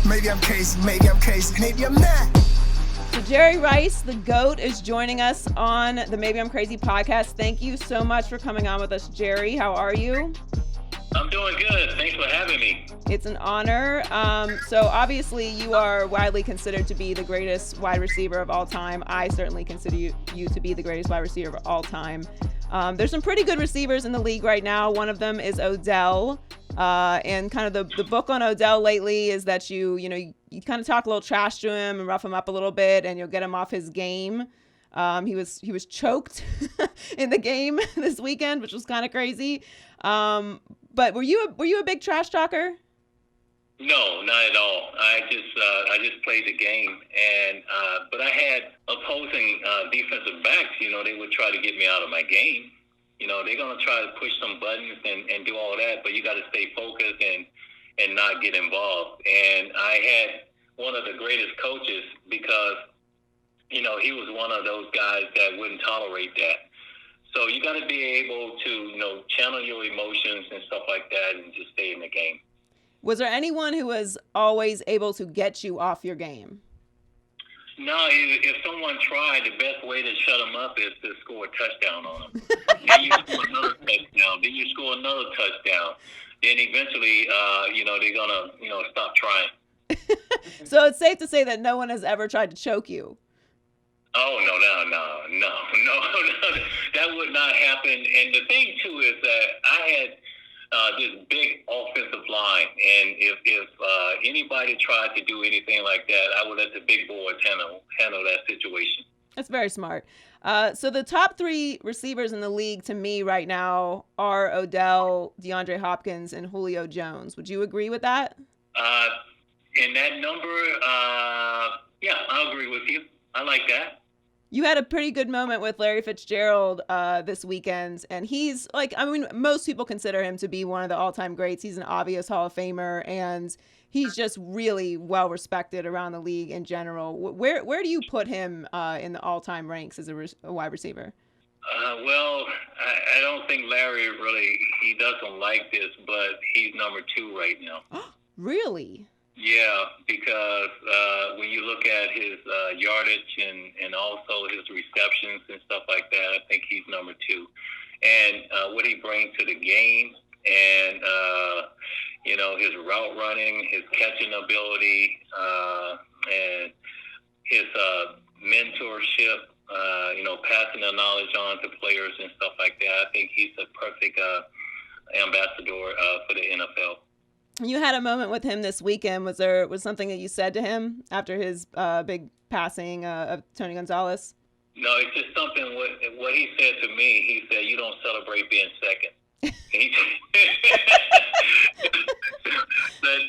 Maybe I'm crazy, maybe I'm not. So Jerry Rice, the GOAT, is joining us on the Maybe I'm Crazy podcast. Thank you so much for coming on with us, Jerry. How are you? I'm doing good. Thanks for having me. It's an honor. So obviously you are widely considered to be the greatest wide receiver of all time. I certainly consider you to be the greatest wide receiver of all time. There's some pretty good receivers in the league right now. One of them is Odell. And kind of the book on Odell lately is that you kind of talk a little trash to him and rough him up a little bit, and you'll get him off his game. He was choked in the game this weekend, which was kind of crazy. But were you a big trash talker? No, not at all. I just played the game, and but I had opposing defensive backs. They would try to get me out of my game. They're gonna try to push some buttons and do all that, but you got to stay focused and not get involved. And I had one of the greatest coaches because he was one of those guys that wouldn't tolerate that. So you got to be able to channel your emotions and stuff like that and just stay in the game. Was there anyone who was always able to get you off your game? No, if someone tried, the best way to shut them up is to score a touchdown on them. Then you score another touchdown. Then you score another touchdown. Then eventually, they're gonna, stop trying. So it's safe to say that no one has ever tried to choke you. Oh, no. That would not happen. And the thing, too, is that I had this big offensive line. And if anybody tried to do anything like that, I would let the big boys handle that situation. That's very smart. So the top three receivers in the league to me right now are Odell, DeAndre Hopkins, and Julio Jones. Would you agree with that? In that number, yeah, I'll agree with you. I like that. You had a pretty good moment with Larry Fitzgerald this weekend, and he's most people consider him to be one of the all-time greats. He's an obvious Hall of Famer, and he's just really well respected around the league in general. Where do you put him in the all-time ranks as a wide receiver? Well, I don't think Larry he doesn't like this, but he's number 2 right now. Really? Yeah, because when you look at his yardage and also his receptions and stuff like that, I think he's number 2. And what he brings to the game and, his route running, his catching ability, and his mentorship, passing the knowledge on to players and stuff like that. I think he's a perfect ambassador for the NFL. You had a moment with him this weekend. Was something that you said to him after his big passing of Tony Gonzalez? No, it's just something what he said to me. He said, "You don't celebrate being second." But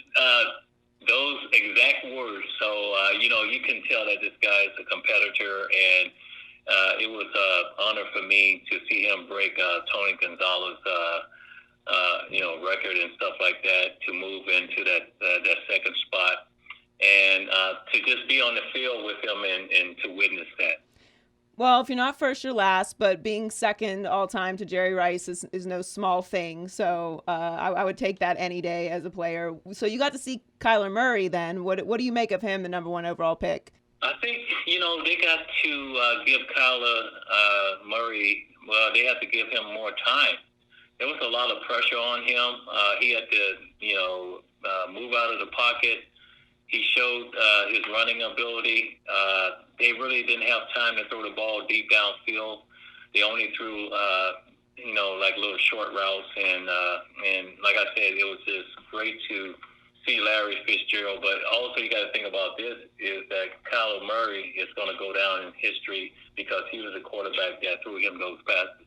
those exact words. So you can tell that this guy is a competitor, and it was an honor for me to see him break Tony Gonzalez. Record and stuff like that, to move into that second spot, and to just be on the field with him and to witness that. Well, if you're not first, you're last, but being second all time to Jerry Rice is no small thing. So I would take that any day as a player. So you got to see Kyler Murray then. What do you make of him, the number 1 overall pick? I think, they got to give Kyler Murray, they have to give him more time. There was a lot of pressure on him. He had to, move out of the pocket. He showed his running ability. They really didn't have time to throw the ball deep downfield. They only threw, like little short routes. And like I said, it was just great to see Larry Fitzgerald. But also you got to think about this, is that Kyler Murray is going to go down in history because he was a quarterback that threw him those passes.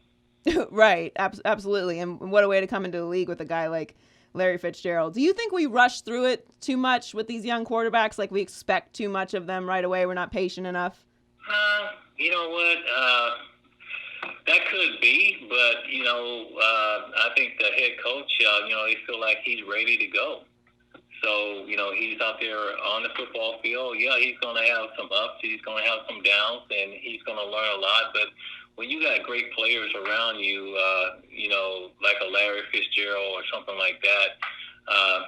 Right. Absolutely. And what a way to come into the league with a guy like Larry Fitzgerald. Do you think we rush through it too much with these young quarterbacks? Like we expect too much of them right away. We're not patient enough. You know what? That could be, but I think the head coach, they feel like he's ready to go. So, he's out there on the football field. Yeah, he's going to have some ups, he's going to have some downs, and he's going to learn a lot. But when you got great players around you, like a Larry Fitzgerald or something like that,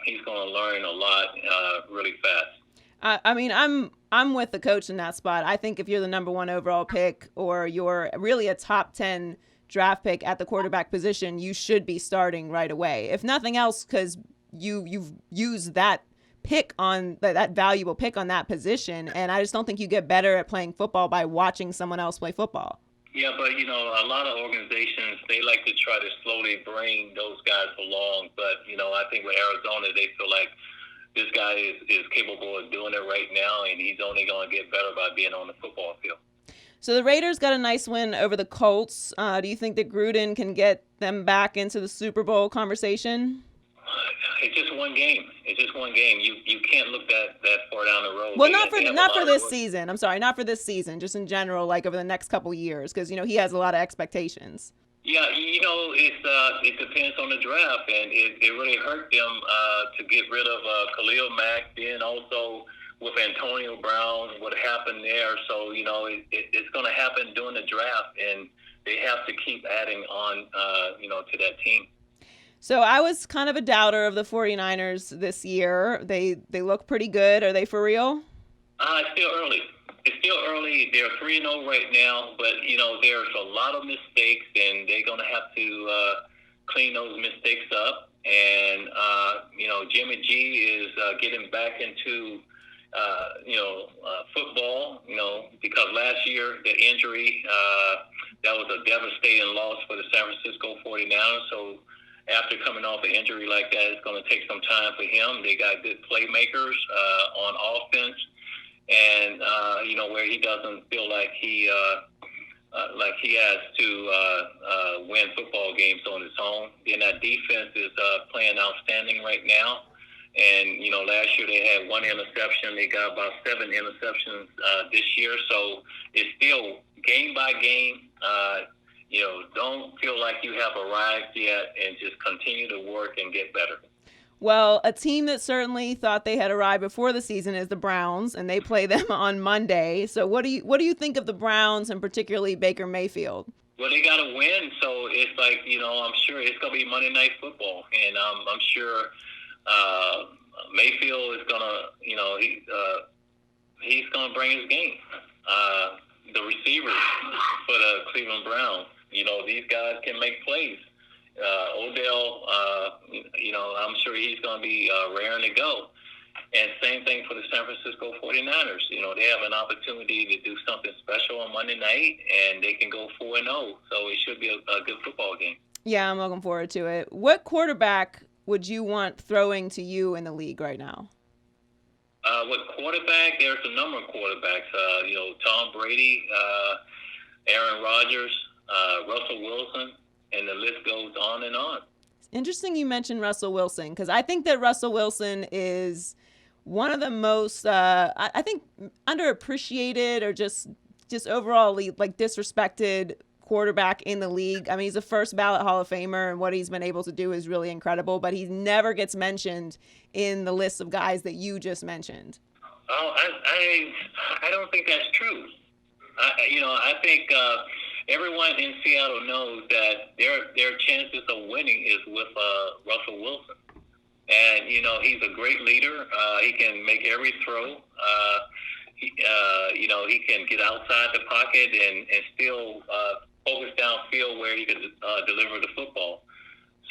he's going to learn a lot really fast. I mean, I'm with the coach in that spot. I think if you're the number 1 overall pick or you're really a top 10 draft pick at the quarterback position, you should be starting right away. If nothing else, because you've used that pick on that valuable pick on that position, and I just don't think you get better at playing football by watching someone else play football. Yeah, but a lot of organizations, they like to try to slowly bring those guys along. But I think with Arizona, they feel like this guy is capable of doing it right now, and he's only going to get better by being on the football field. So the Raiders got a nice win over the Colts. Do you think that Gruden can get them back into the Super Bowl conversation? It's just one game. You can't look that far down the road. Well, not for this season. I'm sorry, not for this season. Just in general, like over the next couple years, because he has a lot of expectations. Yeah, it depends on the draft, and it really hurt them to get rid of Khalil Mack. Then also with Antonio Brown, what happened there. So it's going to happen during the draft, and they have to keep adding on to that team. So I was kind of a doubter of the 49ers this year. They look pretty good. Are they for real? It's still early. They're 3-0 right now, but there's a lot of mistakes, and they're going to have to clean those mistakes up. And Jimmy G is getting back into football. Because last year the injury that was a devastating loss for the San Francisco 49ers. So after coming off an injury like that, it's going to take some time for him. They got good playmakers on offense, and where he doesn't feel like he has to win football games on his own. Then that defense is playing outstanding right now. And last year they had 1 interception. They got about 7 interceptions this year. So it's still game by game. Don't feel like you have arrived yet, and just continue to work and get better. Well, a team that certainly thought they had arrived before the season is the Browns, and they play them on Monday. So what do you think of the Browns, and particularly Baker Mayfield? Well, they got to win, so it's like, I'm sure it's going to be Monday Night Football, and I'm sure Mayfield is going to, he's going to bring his game. The receivers for the Cleveland Browns, these guys can make plays. Odell, I'm sure he's going to be raring to go. And same thing for the San Francisco 49ers. They have an opportunity to do something special on Monday night, and they can go 4-0. So it should be a good football game. Yeah, I'm looking forward to it. What quarterback would you want throwing to you in the league right now? With quarterback, there's a number of quarterbacks. Tom Brady, Aaron Rodgers, Russell Wilson, and the list goes on and on. It's interesting you mentioned Russell Wilson, because I think that Russell Wilson is one of the most, I think, underappreciated or just overall like disrespected quarterback in the league. I mean, he's a first ballot Hall of Famer, and what he's been able to do is really incredible, but he never gets mentioned in the list of guys that you just mentioned. Oh, I don't think that's true. I think everyone in Seattle knows that their chances of winning is with Russell Wilson. And, he's a great leader. He can make every throw. He can get outside the pocket and still focus downfield where he could deliver the football.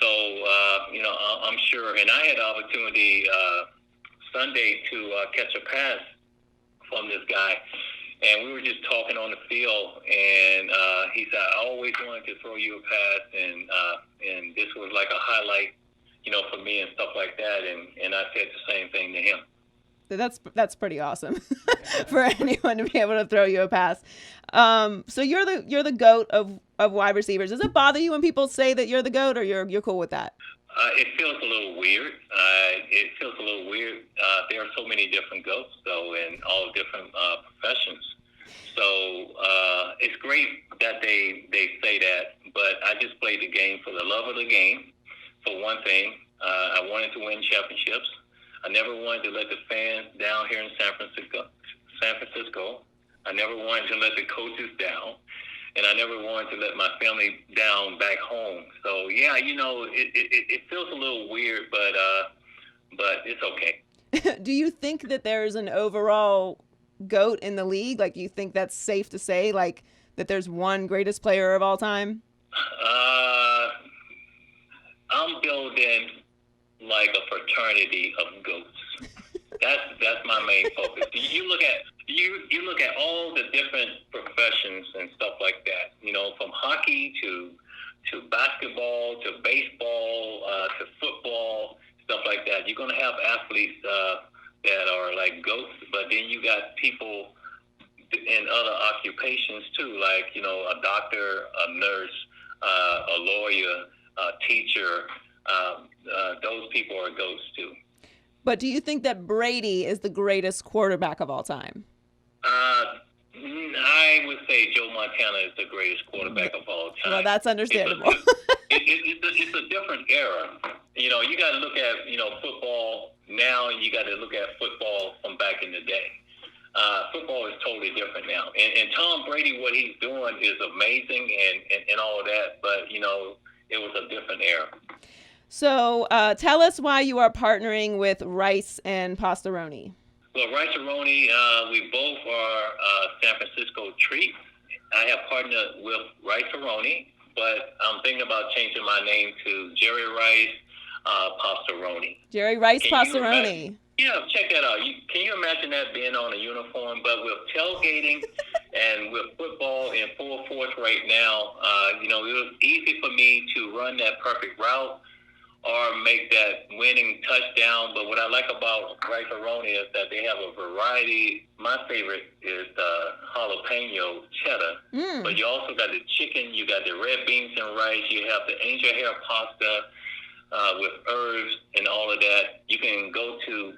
So, I'm sure. And I had the opportunity Sunday to catch a pass from this guy. And we were just talking on the field, and he said, I always wanted to throw you a pass, and this was like a highlight, for me and stuff like that. And I said the same thing to him. That's pretty awesome for anyone to be able to throw you a pass. So you're the GOAT of wide receivers. Does it bother you when people say that you're the GOAT, or you're cool with that? It feels a little weird. There are so many different GOATs, though, in all different professions. So it's great that they say that, but I just played the game for the love of the game. For one thing, I wanted to win championships. I never wanted to let the fans down here in San Francisco. I never wanted to let the coaches down. And I never wanted to let my family down back home. So, yeah, it feels a little weird, but but it's okay. Do you think that there's an overall GOAT in the league? Like, do you think that's safe to say, like, that there's one greatest player of all time? I'm building like a fraternity of goats. That's my main focus. You look at all the different professions and stuff like that. You know, from hockey to basketball to baseball to football, stuff like that. You're gonna have athletes that are like goats, but then you got people in other occupations too, like, you know, a doctor, a nurse, a lawyer, a teacher. Those people are goats too. But do you think that Brady is the greatest quarterback of all time? I would say Joe Montana is the greatest quarterback of all time. Well, that's understandable. It's a different era. You know, you got to look at, you know, football now, and you got to look at football from back in the day. Football is totally different now. And Tom Brady, what he's doing is amazing and all of that, but, you know, it was a different era. So tell us why you are partnering with Rice and Rice-A-Roni. Well, Rice-A-Roni, we both are San Francisco treats. I have partnered with Rice-A-Roni, but I'm thinking about changing my name to Jerry Rice Pasta-Roni. Jerry Rice Pasta-Roni. Yeah, check that out. Can you imagine that being on a uniform? But with tailgating and with football in full force right now, you know, it was easy for me to run that perfect route or make that winning touchdown. But what I like about Rice-A-Roni is that they have a variety. My favorite is the jalapeno cheddar. But you also got the chicken, you got the red beans and rice, you have the angel hair pasta with herbs and all of that. You can go to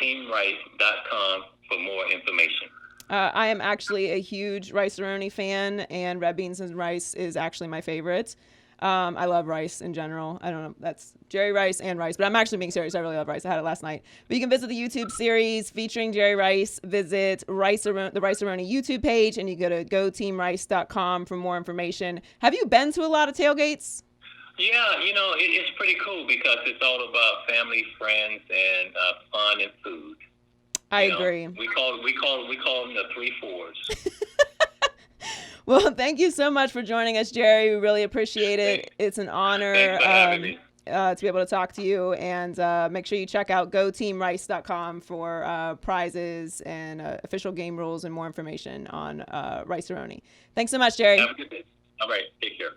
goteamrice.com for more information. I am actually a huge Rice-A-Roni fan, and red beans and rice is actually my favorite. I love rice in general. I don't know. That's Jerry Rice and rice, but I'm actually being serious. I really love rice. I had it last night. But you can visit the YouTube series featuring Jerry Rice. Visit the Rice-A-Roni YouTube page, and you go to goteamrice.com for more information. Have you been to a lot of tailgates? Yeah, you know, it's pretty cool because it's all about family, friends, and fun and food. I agree. We call them the 3 4s. Well, thank you so much for joining us, Jerry. We really appreciate it. It's an honor to be able to talk to you. And make sure you check out goteamrice.com for prizes and official game rules and more information on Rice-A-Roni. Thanks so much, Jerry. Have a good day. All right. Take care.